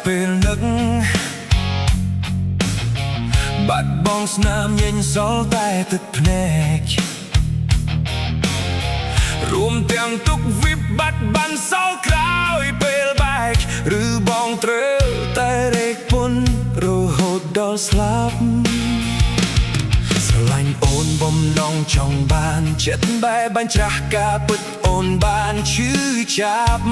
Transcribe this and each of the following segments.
ពេលនឹកបាត់បង់ស្នាមញញសល់តែទឹកភ្នែករួមទាំងទុកវិបត្តិបានសល់ក្រោយពេលបែកឬបងត្រូវតែរែកពុនរហូតដល់ស្លាប់ស្រឡាញ់អូនបំណងចង់បានចិត្តបែបបាញ់ច្រាស់ការពិតអូនបានឈឺចាប់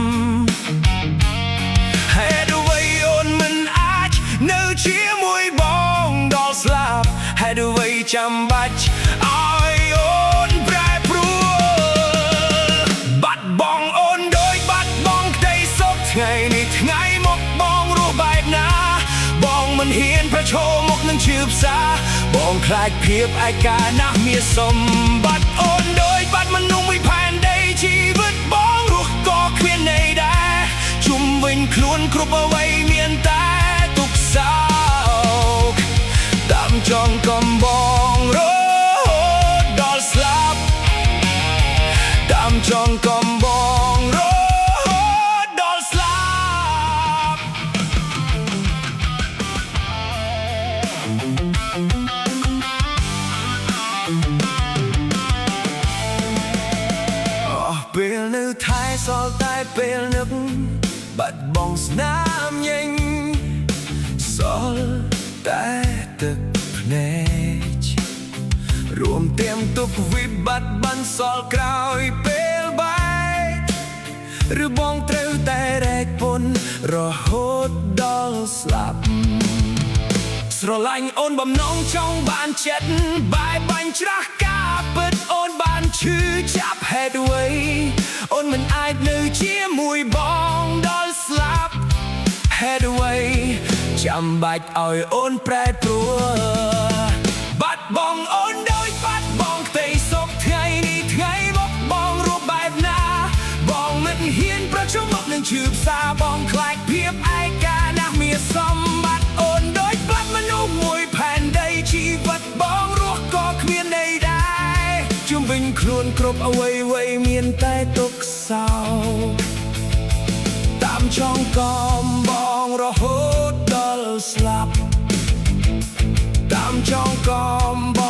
ហេតុអ្វីអូនមិនអាចនៅជាមួយបងដល់ស្លាប់ហេតុអ្វីចាំបាច់ឲ្យអូនប្រែប្រួលបាត់បង់អូនដោយបាត់បង់ក្តីសុខថ្ងៃនេះថ្ងៃមកបងរស់បែបណាបងមិនហ៊ានប្រឈមមុខនឹងឈឺផ្សាបងខ្លាចភាពឯកាណាស់មានសម្បត្តិអូនដោយបាត់មនុស្សមួយផែនដីជីវិតបងរស់ក៏គ្មានន័យដែរជុំវិញខ្លួនគ្រប់អ្វីមានតែទុក្ខសោកតាមចង់កំបងរហូតដល់ស្លាប់តាមចង់កំបងរហូតដល់ស្លាប់ពេលនៅថែសល់តែពេលនឹកបាត់បង់ស្នាមញញសល់តែទឹកភ្នែករួមទាំងទុកវិបត្តិបានសល់ក្រោយពេលបែកឬបងត្រូវតែរែកពុនរហូតដល់ស្លាប់ស្រឡាញ់អូនបំណងចង់បានចិត្តបែបបាញ់ច្រាស់ការពិតអូនបានឈឺចាប់ហេតុអ្វីអូនមិនអាចនៅជាមួយបងដល់ស្លាប់ហេតុអ្វីចាំបាច់ឲ្យអូនប្រែប្រួលបាត់បង់អូនដោយបាត់បង់ក្តីសុខថ្ងៃនេះថ្ងៃមកបងរស់បែបណាបងមិនហ៊ានប្រឈមមុខនឹងឈឺផ្សាបងខ្លាចភាពឯកាណាស់មានសម្បត្តិអូនដោយបាត់មនុស្សមួយផែនដីជីវិតបងរស់ក៏គ្មានន័យដែរជុំវិញខ្លួនគ្រប់អ្វីៗមានតែទុក្ខសោកតាមចង់កំបងរហូតដល់ស្លាប់តាមចង់កំបង